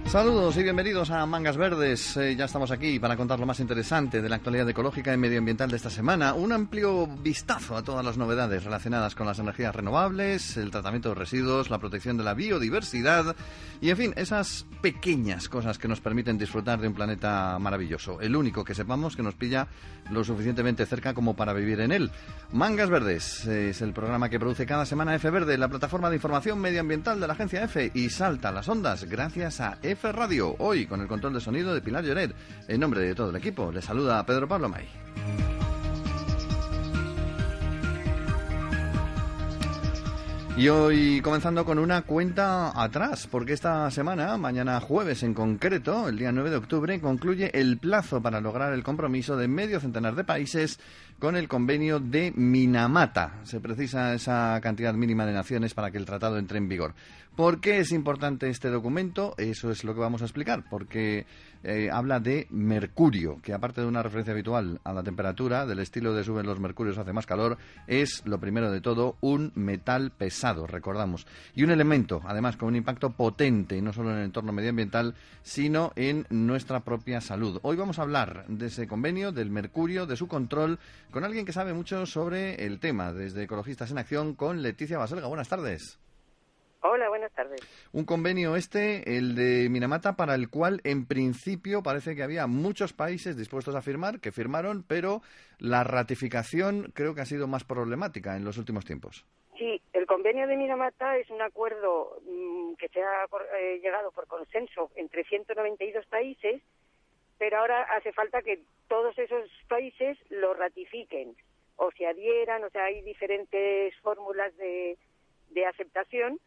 Saludos y bienvenidos a Mangas Verdes. Ya estamos aquí para contar lo más interesante de la actualidad ecológica y medioambiental de esta semana. Un amplio vistazo a todas las novedades relacionadas con las energías renovables, el tratamiento de residuos, la protección de la biodiversidad y, en fin, esas pequeñas cosas que nos permiten disfrutar de un planeta maravilloso. El único que sepamos que nos pilla lo suficientemente cerca como para vivir en él. Mangas Verdes es el programa que produce cada semana F Verde, la plataforma de información medioambiental de la agencia F, y salta a las ondas gracias a F Radio. Hoy con el control de sonido de Pilar Lloret. En nombre de todo el equipo, les saluda Pedro Pablo May. Y hoy comenzando con una cuenta atrás, porque esta semana, mañana jueves en concreto, el día 9 de octubre, concluye el plazo para lograr el compromiso de medio centenar de países con el convenio de Minamata. Se precisa esa cantidad mínima de naciones para que el tratado entre en vigor. ¿Por qué es importante este documento? Eso es lo que vamos a explicar, porque habla de mercurio, que aparte de una referencia habitual a la temperatura, del estilo de suben los mercurios hace más calor, es, lo primero de todo, un metal pesado, recordamos, y un elemento, además, con un impacto potente, no solo en el entorno medioambiental, sino en nuestra propia salud. Hoy vamos a hablar de ese convenio, del mercurio, de su control, con alguien que sabe mucho sobre el tema, desde Ecologistas en Acción, con Leticia Baselga. Buenas tardes. Hola, buenas tardes. Un convenio el de Minamata, para el cual en principio parece que había muchos países dispuestos a firmar, que firmaron, pero la ratificación creo que ha sido más problemática en los últimos tiempos. Sí, el convenio de Minamata es un acuerdo que se ha llegado por consenso entre 192 países, pero ahora hace falta que todos esos países lo ratifiquen o se adhieran, o sea, hay diferentes fórmulas de aceptación,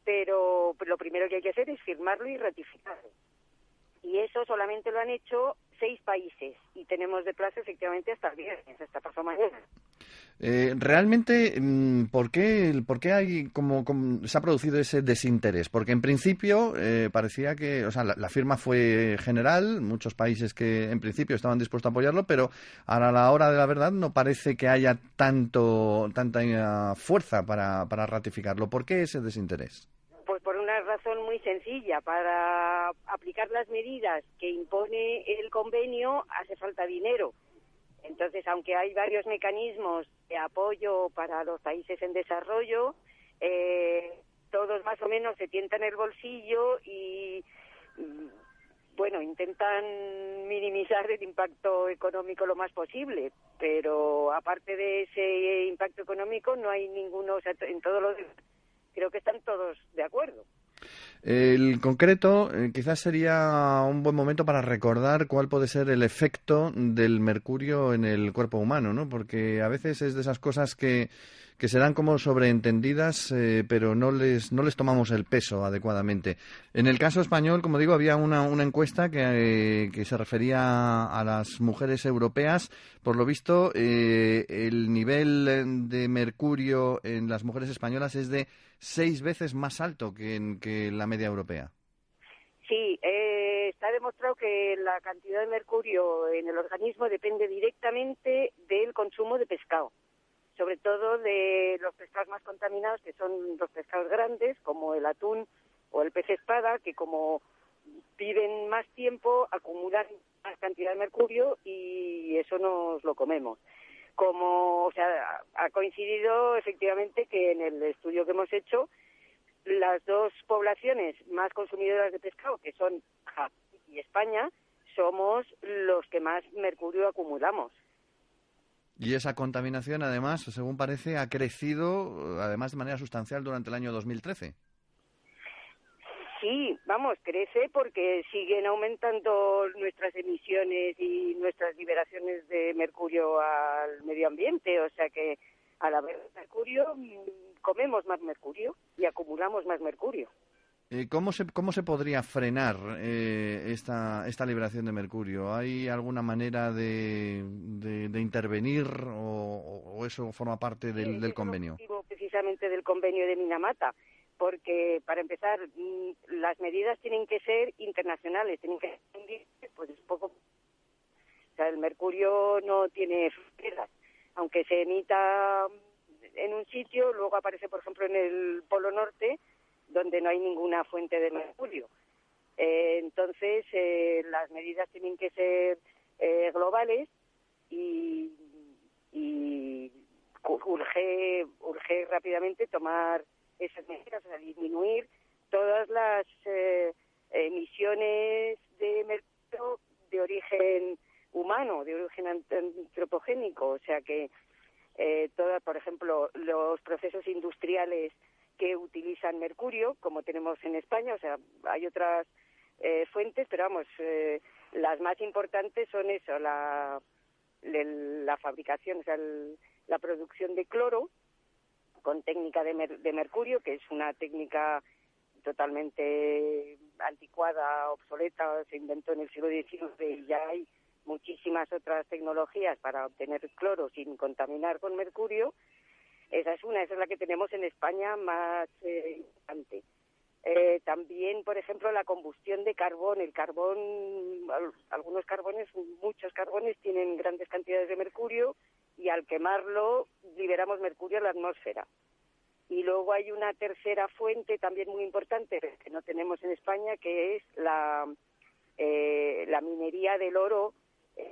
pero lo primero que hay que hacer es firmarlo y ratificarlo. Y eso solamente lo han hecho 6 países y tenemos de plazo efectivamente hasta el viernes, hasta pasado mañana. Realmente, ¿por qué hay como se ha producido ese desinterés? Porque en principio parecía que, o sea, la firma fue general, muchos países que en principio estaban dispuestos a apoyarlo, pero a la hora de la verdad no parece que haya tanta fuerza para ratificarlo. ¿Por qué ese desinterés? Pues por una razón muy sencilla. Para aplicar las medidas que impone el convenio hace falta dinero. Entonces, aunque hay varios mecanismos de apoyo para los países en desarrollo, todos más o menos se tientan el bolsillo y, bueno, intentan minimizar el impacto económico lo más posible. Pero aparte de ese impacto económico, no hay ninguno, o sea, en todo lo demás creo que están todos de acuerdo. El concreto, quizás sería un buen momento para recordar cuál puede ser el efecto del mercurio en el cuerpo humano, ¿no? Porque a veces es de esas cosas que se dan como sobreentendidas, pero no les tomamos el peso adecuadamente. En el caso español, como digo, había una encuesta que se refería a las mujeres europeas. Por lo visto, el nivel de mercurio en las mujeres españolas es de 6 veces más alto que la media europea. Sí, está demostrado que la cantidad de mercurio en el organismo depende directamente del consumo de pescado, sobre todo de los pescados más contaminados, que son los pescados grandes, como el atún o el pez espada, que como viven más tiempo, acumulan más cantidad de mercurio y eso nos lo comemos. O sea, ha coincidido efectivamente que en el estudio que hemos hecho, las dos poblaciones más consumidoras de pescado, que son Japón y España, somos los que más mercurio acumulamos. Y esa contaminación, además, según parece, ha crecido, además, de manera sustancial durante el año 2013. Sí, vamos, crece porque siguen aumentando nuestras emisiones y nuestras liberaciones de mercurio al medio ambiente, o sea que al haber mercurio comemos más mercurio y acumulamos más mercurio. ¿Cómo se podría frenar esta liberación de mercurio? ¿Hay alguna manera de intervenir o eso forma parte del convenio? Es el objetivo precisamente del convenio de Minamata, porque para empezar las medidas tienen que ser internacionales, tienen que ser pues poco. O sea, el mercurio no tiene fronteras, aunque se emita en un sitio, luego aparece, por ejemplo, en el Polo Norte, donde no hay ninguna fuente de mercurio. Entonces, las medidas tienen que ser globales y urge rápidamente tomar esas medidas, o sea, disminuir todas las emisiones de mercurio de origen humano, de origen antropogénico, o sea que por ejemplo, los procesos industriales que utilizan mercurio, como tenemos en España, o sea, hay otras fuentes, pero vamos, las más importantes son eso, la fabricación, o sea, la producción de cloro con técnica de mercurio, que es una técnica totalmente anticuada, obsoleta, se inventó en el siglo XIX y ya hay muchísimas otras tecnologías para obtener cloro sin contaminar con mercurio. Esa es la que tenemos en España más importante. También, por ejemplo, la combustión de carbón. El carbón, muchos carbones tienen grandes cantidades de mercurio y al quemarlo liberamos mercurio a la atmósfera. Y luego hay una tercera fuente también muy importante que no tenemos en España, que es la minería del oro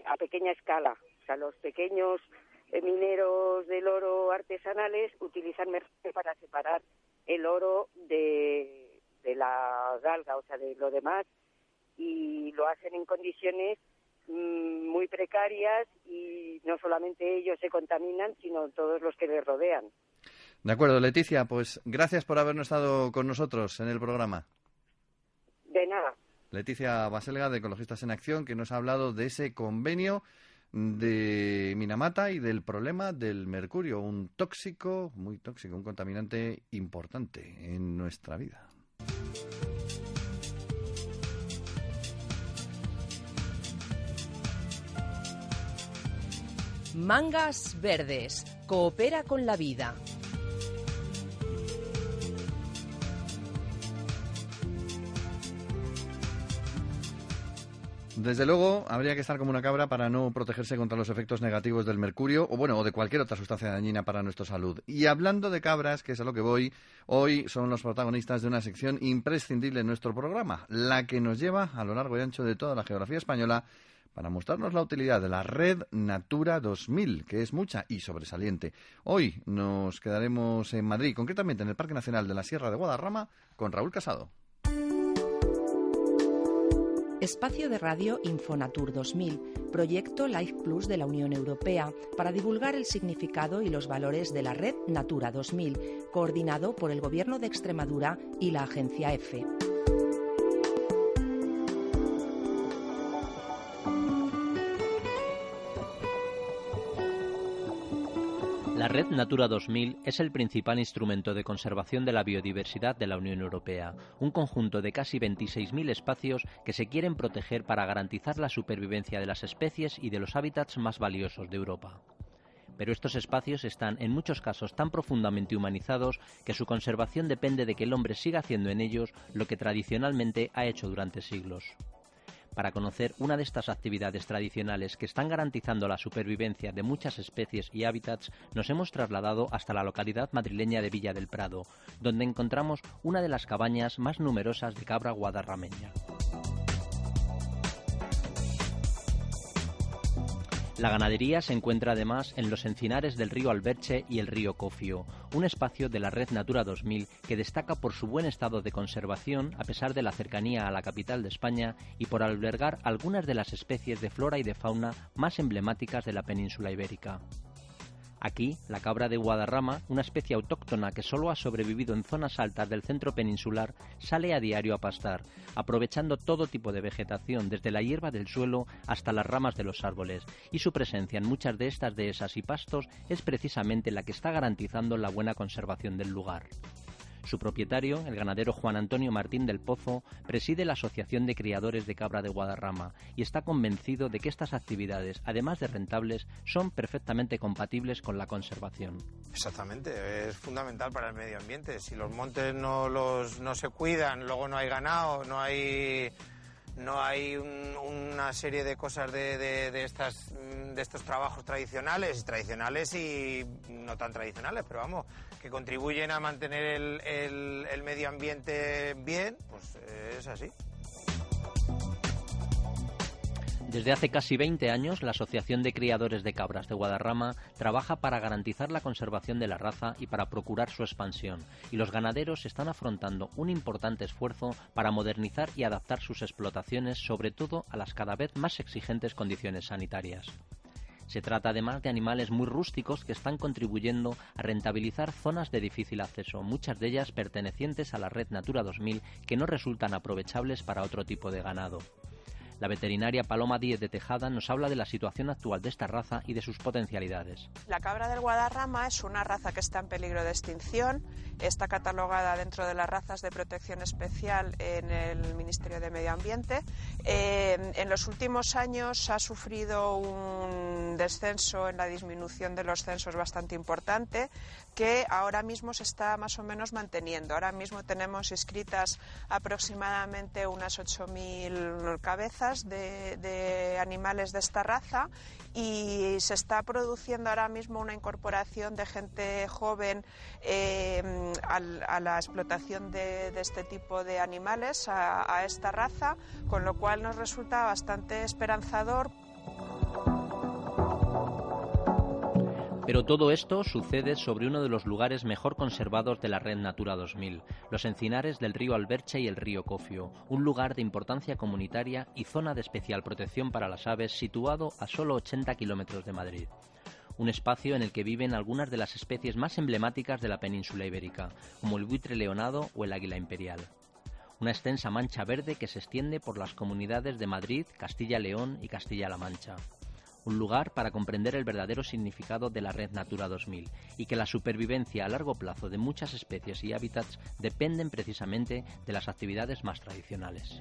a pequeña escala. O sea, los pequeños mineros del oro artesanales utilizan mercurio para separar el oro de la galga, o sea, de lo demás, y lo hacen en condiciones muy precarias y no solamente ellos se contaminan, sino todos los que les rodean. De acuerdo, Leticia, pues gracias por habernos estado con nosotros en el programa. De nada. Leticia Baselga, de Ecologistas en Acción, que nos ha hablado de ese convenio de Minamata y del problema del mercurio, un tóxico, muy tóxico, un contaminante importante en nuestra vida. Mangas Verdes. Coopera con la vida. Desde luego, habría que estar como una cabra para no protegerse contra los efectos negativos del mercurio o de cualquier otra sustancia dañina para nuestra salud. Y hablando de cabras, que es a lo que voy, hoy son los protagonistas de una sección imprescindible en nuestro programa, la que nos lleva a lo largo y ancho de toda la geografía española para mostrarnos la utilidad de la Red Natura 2000, que es mucha y sobresaliente. Hoy nos quedaremos en Madrid, concretamente en el Parque Nacional de la Sierra de Guadarrama, con Raúl Casado. Espacio de radio Infonatur 2000, proyecto Life Plus de la Unión Europea para divulgar el significado y los valores de la Red Natura 2000, coordinado por el Gobierno de Extremadura y la Agencia EFE. La Red Natura 2000 es el principal instrumento de conservación de la biodiversidad de la Unión Europea, un conjunto de casi 26.000 espacios que se quieren proteger para garantizar la supervivencia de las especies y de los hábitats más valiosos de Europa. Pero estos espacios están en muchos casos tan profundamente humanizados que su conservación depende de que el hombre siga haciendo en ellos lo que tradicionalmente ha hecho durante siglos. Para conocer una de estas actividades tradicionales que están garantizando la supervivencia de muchas especies y hábitats, nos hemos trasladado hasta la localidad madrileña de Villa del Prado, donde encontramos una de las cabañas más numerosas de cabra guadarrameña. La ganadería se encuentra además en los encinares del río Alberche y el río Cofio, un espacio de la Red Natura 2000 que destaca por su buen estado de conservación a pesar de la cercanía a la capital de España y por albergar algunas de las especies de flora y de fauna más emblemáticas de la península ibérica. Aquí, la cabra de Guadarrama, una especie autóctona que solo ha sobrevivido en zonas altas del centro peninsular, sale a diario a pastar, aprovechando todo tipo de vegetación, desde la hierba del suelo hasta las ramas de los árboles, y su presencia en muchas de estas dehesas y pastos es precisamente la que está garantizando la buena conservación del lugar. Su propietario, el ganadero Juan Antonio Martín del Pozo, preside la Asociación de Criadores de Cabra de Guadarrama y está convencido de que estas actividades, además de rentables, son perfectamente compatibles con la conservación. Exactamente, es fundamental para el medio ambiente. Si los montes no se cuidan, luego no hay ganado, no hay una serie de cosas de estos trabajos tradicionales y no tan tradicionales, pero vamos, que contribuyen a mantener el medio ambiente bien, pues es así. Desde hace casi 20 años, la Asociación de Criadores de Cabras de Guadarrama trabaja para garantizar la conservación de la raza y para procurar su expansión, y los ganaderos están afrontando un importante esfuerzo para modernizar y adaptar sus explotaciones, sobre todo a las cada vez más exigentes condiciones sanitarias. Se trata además de animales muy rústicos que están contribuyendo a rentabilizar zonas de difícil acceso, muchas de ellas pertenecientes a la red Natura 2000 que no resultan aprovechables para otro tipo de ganado. La veterinaria Paloma Díez de Tejada nos habla de la situación actual de esta raza y de sus potencialidades. La cabra del Guadarrama es una raza que está en peligro de extinción. Está catalogada dentro de las razas de protección especial en el Ministerio de Medio Ambiente. En los últimos años ha sufrido un descenso en la disminución de los censos bastante importante, que ahora mismo se está más o menos manteniendo. Ahora mismo tenemos inscritas aproximadamente unas 8.000 cabezas de animales de esta raza, y se está produciendo ahora mismo una incorporación de gente joven a la explotación de este tipo de animales, a esta raza, con lo cual nos resulta bastante esperanzador. Pero todo esto sucede sobre uno de los lugares mejor conservados de la red Natura 2000, los encinares del río Alberche y el río Cofio, un lugar de importancia comunitaria y zona de especial protección para las aves situado a solo 80 kilómetros de Madrid. Un espacio en el que viven algunas de las especies más emblemáticas de la península ibérica, como el buitre leonado o el águila imperial. Una extensa mancha verde que se extiende por las comunidades de Madrid, Castilla-León y Castilla-La Mancha. Un lugar para comprender el verdadero significado de la red Natura 2000 y que la supervivencia a largo plazo de muchas especies y hábitats dependen precisamente de las actividades más tradicionales.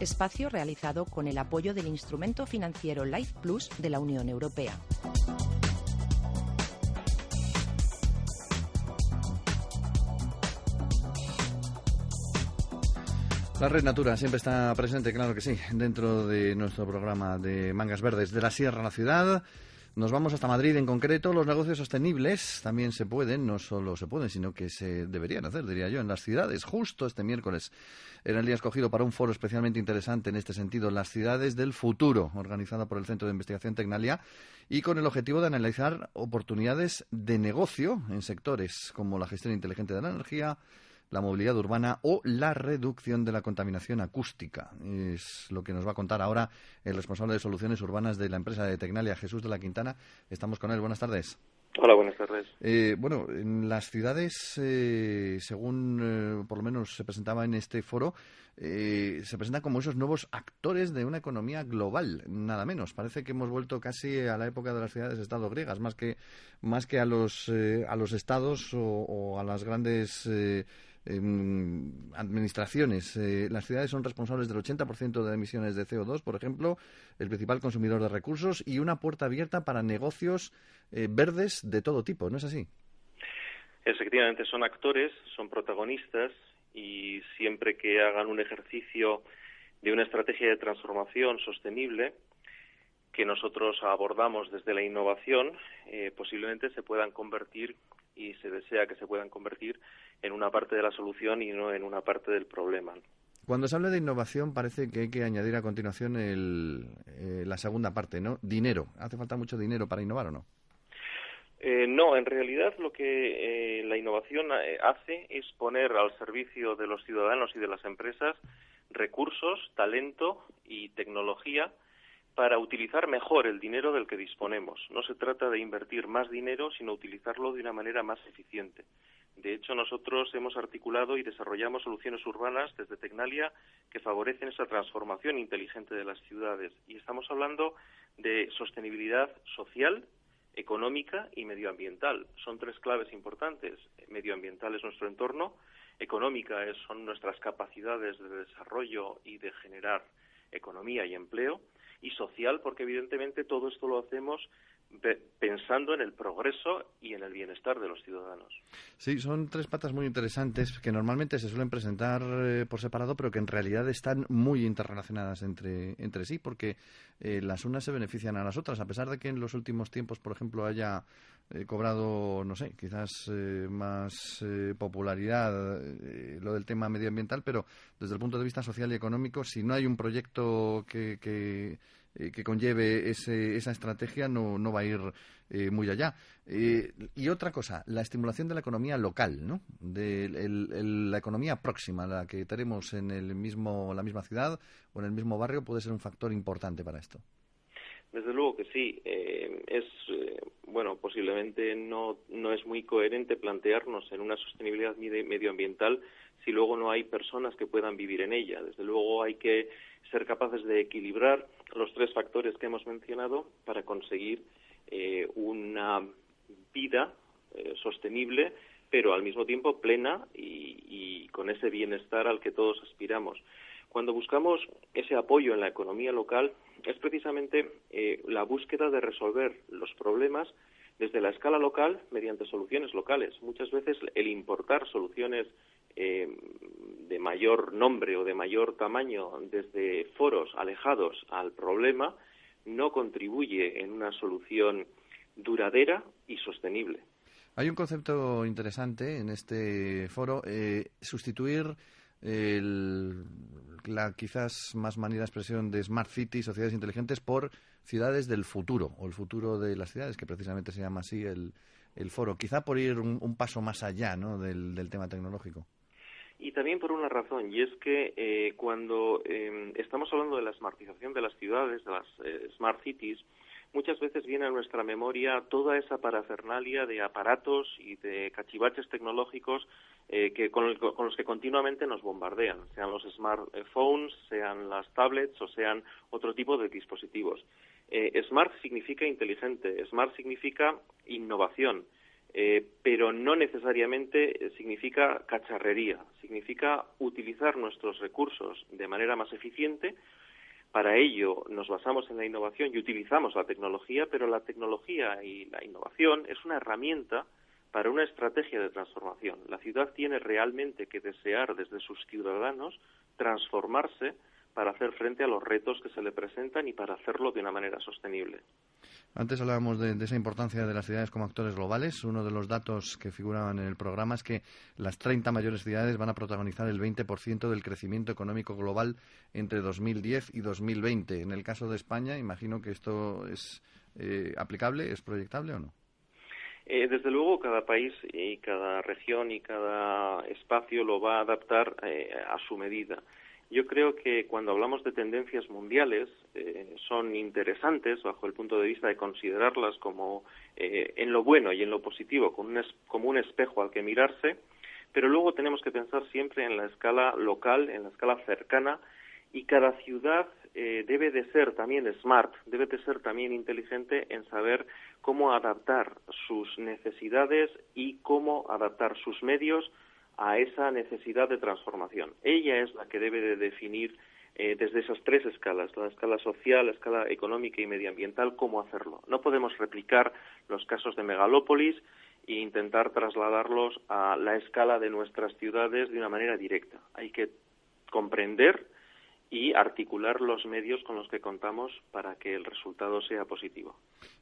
Espacio realizado con el apoyo del instrumento financiero Life Plus de la Unión Europea. La red Natura siempre está presente, claro que sí, dentro de nuestro programa de Mangas Verdes. De la Sierra a la ciudad, nos vamos hasta Madrid en concreto. Los negocios sostenibles también se pueden, no solo se pueden, sino que se deberían hacer, diría yo, en las ciudades. Justo este miércoles era el día escogido para un foro especialmente interesante en este sentido, Las ciudades del futuro, organizado por el Centro de Investigación Tecnalia y con el objetivo de analizar oportunidades de negocio en sectores como la gestión inteligente de la energía, la movilidad urbana o la reducción de la contaminación acústica. Es lo que nos va a contar ahora el responsable de soluciones urbanas de la empresa de Tecnalia, Jesús de la Quintana. Estamos con él. Buenas tardes. Hola, buenas tardes. Bueno, en las ciudades, según por lo menos se presentaba en este foro, se presentan como esos nuevos actores de una economía global, nada menos. Parece que hemos vuelto casi a la época de las ciudades-estado griegas, más que a los estados o a las grandes administraciones. Las ciudades son responsables del 80% de emisiones de CO2, por ejemplo, el principal consumidor de recursos y una puerta abierta para negocios verdes de todo tipo, ¿no es así? Efectivamente, son actores, son protagonistas y siempre que hagan un ejercicio de una estrategia de transformación sostenible que nosotros abordamos desde la innovación, posiblemente se puedan convertir, y se desea que se puedan convertir, en una parte de la solución y no en una parte del problema. Cuando se habla de innovación parece que hay que añadir a continuación la segunda parte, ¿no? Dinero. ¿Hace falta mucho dinero para innovar o no? No, en realidad lo que la innovación hace es poner al servicio de los ciudadanos y de las empresas recursos, talento y tecnología para utilizar mejor el dinero del que disponemos. No se trata de invertir más dinero, sino utilizarlo de una manera más eficiente. De hecho, nosotros hemos articulado y desarrollamos soluciones urbanas desde Tecnalia que favorecen esa transformación inteligente de las ciudades. Y estamos hablando de sostenibilidad social, económica y medioambiental. Son tres claves importantes. Medioambiental es nuestro entorno, económica son nuestras capacidades de desarrollo y de generar economía y empleo, y social porque evidentemente todo esto lo hacemos pensando en el progreso y en el bienestar de los ciudadanos. Sí, son tres patas muy interesantes que normalmente se suelen presentar por separado, pero que en realidad están muy interrelacionadas entre sí, porque las unas se benefician a las otras, a pesar de que en los últimos tiempos, por ejemplo, haya cobrado, no sé, quizás más popularidad lo del tema medioambiental, pero desde el punto de vista social y económico, si no hay un proyecto que conlleve esa estrategia, no va a ir muy allá. Y otra cosa, la estimulación de la economía local, ¿no? De la economía próxima, la que tenemos en la misma ciudad o en el mismo barrio, puede ser un factor importante para esto. Desde luego que sí. Posiblemente no es muy coherente plantearnos en una sostenibilidad medioambiental si luego no hay personas que puedan vivir en ella. Desde luego hay que ser capaces de equilibrar los tres factores que hemos mencionado para conseguir una vida sostenible, pero al mismo tiempo plena y con ese bienestar al que todos aspiramos. Cuando buscamos ese apoyo en la economía local, es precisamente la búsqueda de resolver los problemas desde la escala local mediante soluciones locales. Muchas veces el importar soluciones de mayor nombre o de mayor tamaño desde foros alejados al problema no contribuye en una solución duradera y sostenible. Hay un concepto interesante en este foro, sustituir la quizás más manida expresión de Smart Cities, sociedades inteligentes, por ciudades del futuro, o el futuro de las ciudades, que precisamente se llama así el foro. Quizá por ir un paso más allá, ¿no?, del tema tecnológico. Y también por una razón, y es que cuando estamos hablando de la smartización de las ciudades, de las Smart Cities, muchas veces viene a nuestra memoria toda esa parafernalia de aparatos y de cachivaches tecnológicos con los que continuamente nos bombardean, sean los smartphones, sean las tablets o sean otro tipo de dispositivos. Smart significa inteligente, smart significa innovación, pero no necesariamente significa cacharrería, significa utilizar nuestros recursos de manera más eficiente. Para ello nos basamos en la innovación y utilizamos la tecnología, pero la tecnología y la innovación es una herramienta para una estrategia de transformación. La ciudad tiene realmente que desear desde sus ciudadanos transformarse para hacer frente a los retos que se le presentan y para hacerlo de una manera sostenible. Antes hablábamos de esa importancia de las ciudades como actores globales. Uno de los datos que figuraban en el programa es que las 30 mayores ciudades van a protagonizar el 20% del crecimiento económico global entre 2010 y 2020. En el caso de España, imagino que esto es aplicable, ¿es proyectable o no? Desde luego, cada país y cada región y cada espacio lo va a adaptar a su medida. Yo creo que cuando hablamos de tendencias mundiales son interesantes bajo el punto de vista de considerarlas como en lo bueno y en lo positivo, como un espejo al que mirarse, pero luego tenemos que pensar siempre en la escala local, en la escala cercana, y cada ciudad debe de ser también smart, debe de ser también inteligente en saber cómo adaptar sus necesidades y cómo adaptar sus medios a esa necesidad de transformación. Ella es la que debe de definir desde esas tres escalas, la escala social, la escala económica y medioambiental, cómo hacerlo. No podemos replicar los casos de megalópolis e intentar trasladarlos a la escala de nuestras ciudades de una manera directa. Hay que comprender y articular los medios con los que contamos para que el resultado sea positivo.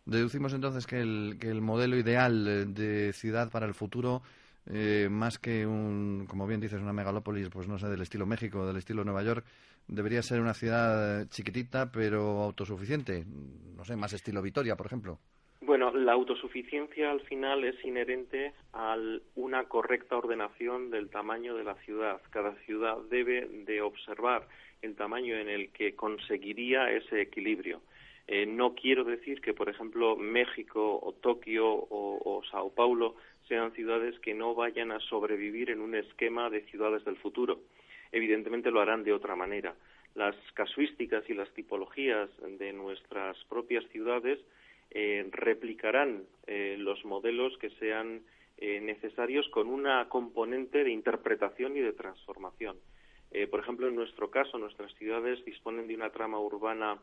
Deducimos entonces que el modelo ideal de ciudad para el futuro, más que como bien dices, una megalópolis, pues no sé, del estilo México, del estilo Nueva York, debería ser una ciudad chiquitita pero autosuficiente, no sé, más estilo Vitoria, por ejemplo. Bueno, la autosuficiencia al final es inherente a una correcta ordenación del tamaño de la ciudad. Cada ciudad debe de observar el tamaño en el que conseguiría ese equilibrio. No quiero decir que, por ejemplo, México o Tokio o Sao Paulo sean ciudades que no vayan a sobrevivir en un esquema de ciudades del futuro. Evidentemente lo harán de otra manera. Las casuísticas y las tipologías de nuestras propias ciudades replicarán los modelos que sean necesarios con una componente de interpretación y de transformación. Por ejemplo, en nuestro caso, nuestras ciudades disponen de una trama urbana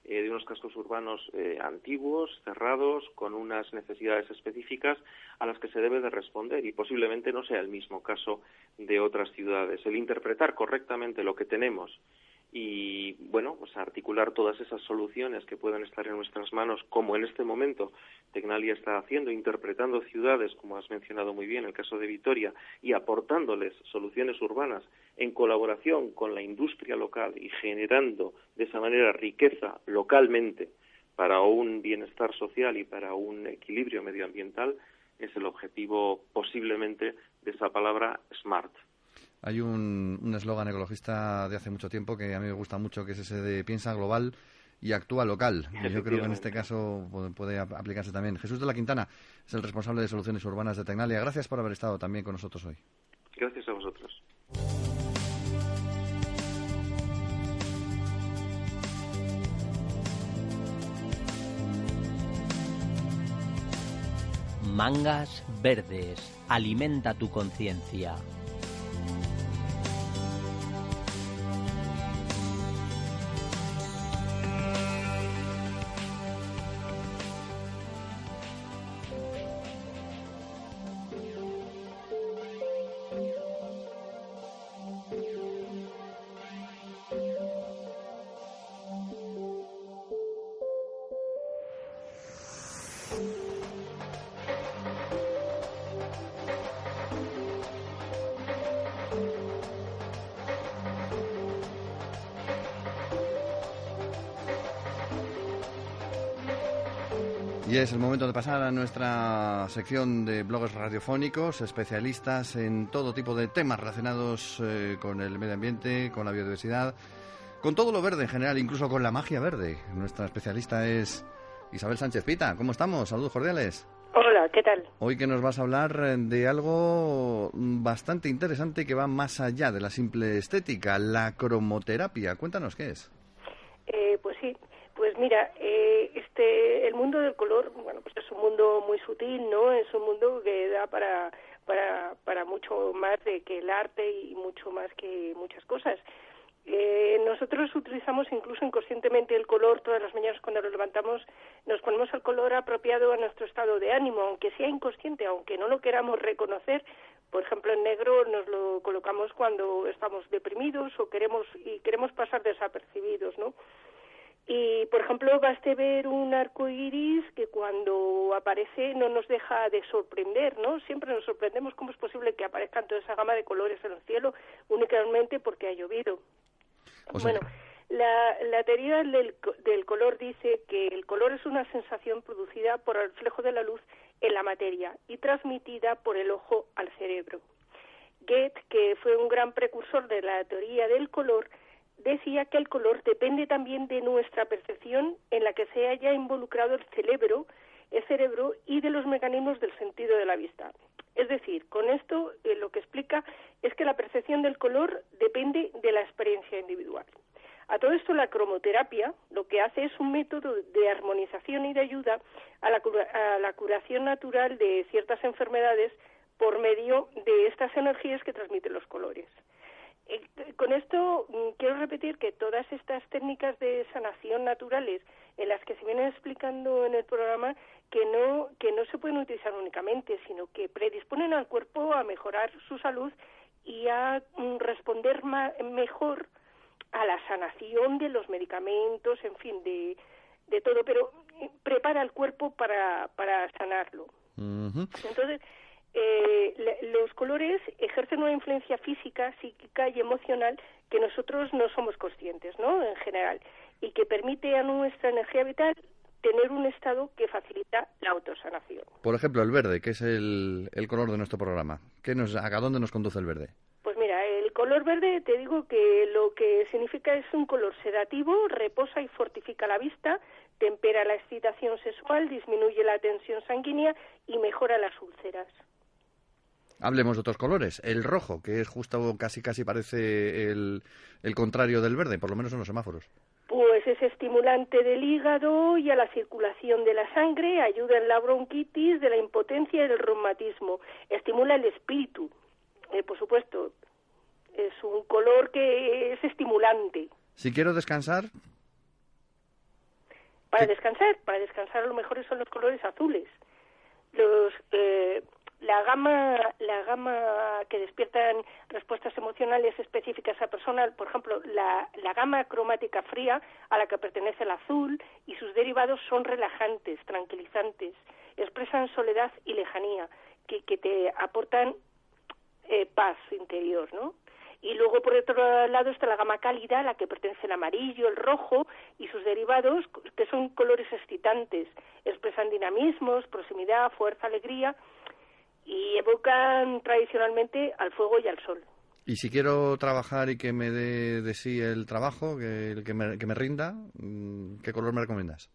de unos cascos urbanos antiguos, cerrados, con unas necesidades específicas a las que se debe de responder, y posiblemente no sea el mismo caso de otras ciudades. El interpretar correctamente lo que tenemos y, bueno, pues articular todas esas soluciones que puedan estar en nuestras manos, como en este momento Tecnalia está haciendo, interpretando ciudades, como has mencionado muy bien, el caso de Vitoria, y aportándoles soluciones urbanas en colaboración con la industria local y generando de esa manera riqueza localmente para un bienestar social y para un equilibrio medioambiental, es el objetivo posiblemente de esa palabra SMART. Hay un eslogan ecologista de hace mucho tiempo que a mí me gusta mucho, que es ese de piensa global y actúa local. Y yo creo que en este caso puede aplicarse también. Jesús de la Quintana es el responsable de Soluciones Urbanas de Tecnalia. Gracias por haber estado también con nosotros hoy. Gracias a vosotros. Mangas verdes. Alimenta tu conciencia. Y es el momento de pasar a nuestra sección de blogs radiofónicos, especialistas en todo tipo de temas relacionados con el medio ambiente, con la biodiversidad, con todo lo verde en general, incluso con la magia verde. Nuestra especialista es Isabel Sánchez Pita. ¿Cómo estamos? Saludos cordiales. Hola, ¿qué tal? Hoy que nos vas a hablar de algo bastante interesante que va más allá de la simple estética, la cromoterapia. Cuéntanos qué es. Pues sí. Pues mira, el mundo del color, bueno, pues es un mundo muy sutil, ¿no? Es un mundo que da para mucho más de que el arte y mucho más que muchas cosas. Nosotros utilizamos incluso inconscientemente el color todas las mañanas cuando nos levantamos, nos ponemos el color apropiado a nuestro estado de ánimo, aunque sea inconsciente, aunque no lo queramos reconocer. Por ejemplo, el negro nos lo colocamos cuando estamos deprimidos o queremos pasar desapercibidos, ¿no? Y, por ejemplo, baste ver un arco iris que cuando aparece no nos deja de sorprender, ¿no? Siempre nos sorprendemos cómo es posible que aparezcan toda esa gama de colores en el cielo únicamente porque ha llovido. Bueno, la teoría del color dice que el color es una sensación producida por el reflejo de la luz en la materia y transmitida por el ojo al cerebro. Goethe, que fue un gran precursor de la teoría del color, decía que el color depende también de nuestra percepción en la que se haya involucrado el cerebro y de los mecanismos del sentido de la vista. Es decir, con esto lo que explica es que la percepción del color depende de la experiencia individual. A todo esto, la cromoterapia lo que hace es un método de armonización y de ayuda a la curación natural de ciertas enfermedades por medio de estas energías que transmiten los colores. Con esto quiero repetir que todas estas técnicas de sanación naturales en las que se vienen explicando en el programa que no se pueden utilizar únicamente, sino que predisponen al cuerpo a mejorar su salud y a responder mejor a la sanación de los medicamentos, en fin, de todo, pero prepara al cuerpo para sanarlo. Uh-huh. Entonces, los colores ejercen una influencia física, psíquica y emocional que nosotros no somos conscientes, ¿no?, en general, y que permite a nuestra energía vital tener un estado que facilita la autosanación. Por ejemplo, el verde, que es el color de nuestro programa. ¿A dónde nos conduce el verde? Pues mira, el color verde, te digo que lo que significa es un color sedativo, reposa y fortifica la vista, tempera la excitación sexual, disminuye la tensión sanguínea y mejora las úlceras. Hablemos de otros colores. El rojo, que es justo casi parece el contrario del verde, por lo menos en los semáforos. Pues es estimulante del hígado y a la circulación de la sangre, ayuda en la bronquitis, de la impotencia y del reumatismo, estimula el espíritu. Por supuesto, es un color que es estimulante. Si quiero descansar. Para descansar a lo mejor son los colores azules. La gama que despiertan respuestas emocionales específicas a persona, por ejemplo, la gama cromática fría a la que pertenece el azul y sus derivados son relajantes, tranquilizantes, expresan soledad y lejanía, que te aportan paz interior, ¿no? Y luego, por otro lado, está la gama cálida, a la que pertenece el amarillo, el rojo y sus derivados, que son colores excitantes, expresan dinamismos, proximidad, fuerza, alegría, y evocan tradicionalmente al fuego y al sol. Y si quiero trabajar y que me dé de sí el trabajo, que me rinda, ¿qué color me recomiendas?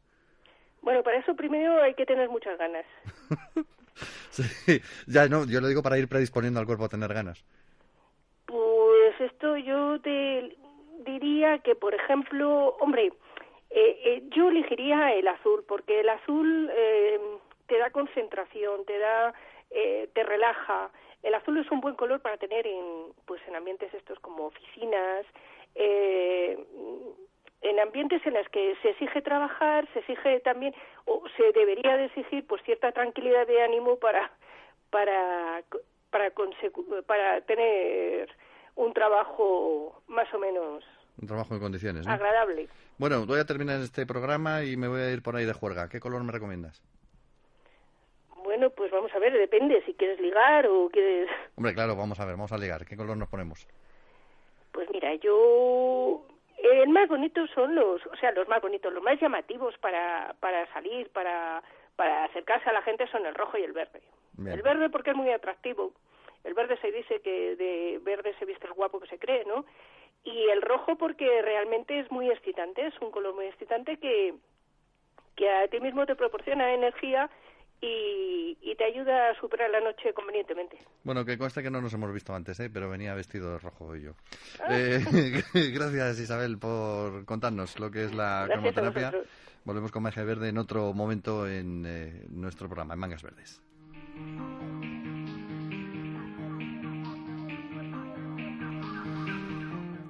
Bueno, para eso primero hay que tener muchas ganas. Sí, ya no, yo lo digo para ir predisponiendo al cuerpo a tener ganas. Pues esto yo te diría que, por ejemplo, hombre, yo elegiría el azul, porque el azul te da concentración, te relaja. El azul es un buen color para tener en ambientes estos como oficinas, en ambientes en los que se exige trabajar, se exige también, o se debería de exigir pues cierta tranquilidad de ánimo para tener un trabajo más o menos un trabajo en condiciones, ¿no? Agradable. Bueno, voy a terminar este programa y me voy a ir por ahí de juerga. ¿Qué color me recomiendas? Bueno, pues vamos a ver, depende si quieres ligar o quieres... Hombre, claro, vamos a ligar. ¿Qué color nos ponemos? Pues mira, el más bonito son los más bonitos, los más llamativos para salir, para acercarse a la gente son el rojo y el verde. Bien. El verde porque es muy atractivo. El verde se dice que de verde se viste el guapo que se cree, ¿no? Y el rojo porque realmente es muy excitante, es un color muy excitante que a ti mismo te proporciona energía y te ayuda a superar la noche convenientemente. Bueno, que conste que no nos hemos visto antes, pero venía vestido de rojo yo. Gracias, Isabel, por contarnos lo que es la cromoterapia. Volvemos con Magia Verde en otro momento en nuestro programa, en Mangas Verdes.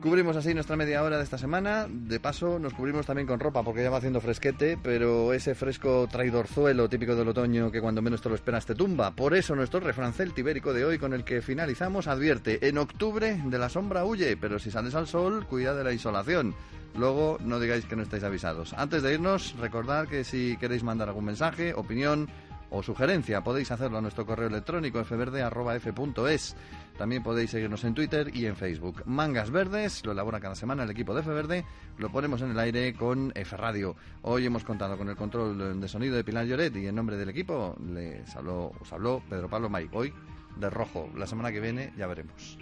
Cubrimos así nuestra media hora de esta semana. De paso, nos cubrimos también con ropa porque ya va haciendo fresquete, pero ese fresco traidorzuelo típico del otoño que cuando menos te lo esperas te tumba. Por eso nuestro refrán celtibérico de hoy, con el que finalizamos, advierte: en octubre de la sombra huye, pero si sales al sol, cuida de la insolación. Luego no digáis que no estáis avisados. Antes de irnos, recordad que si queréis mandar algún mensaje, opinión o sugerencia, podéis hacerlo a nuestro correo electrónico fverde@f.es. También podéis seguirnos en Twitter y en Facebook. Mangas Verdes lo elabora cada semana el equipo de F Verde. Lo ponemos en el aire con F Radio. Hoy hemos contado con el control de sonido de Pilar Lloret y en nombre del equipo os habló Pedro Pablo May. Hoy de rojo. La semana que viene ya veremos.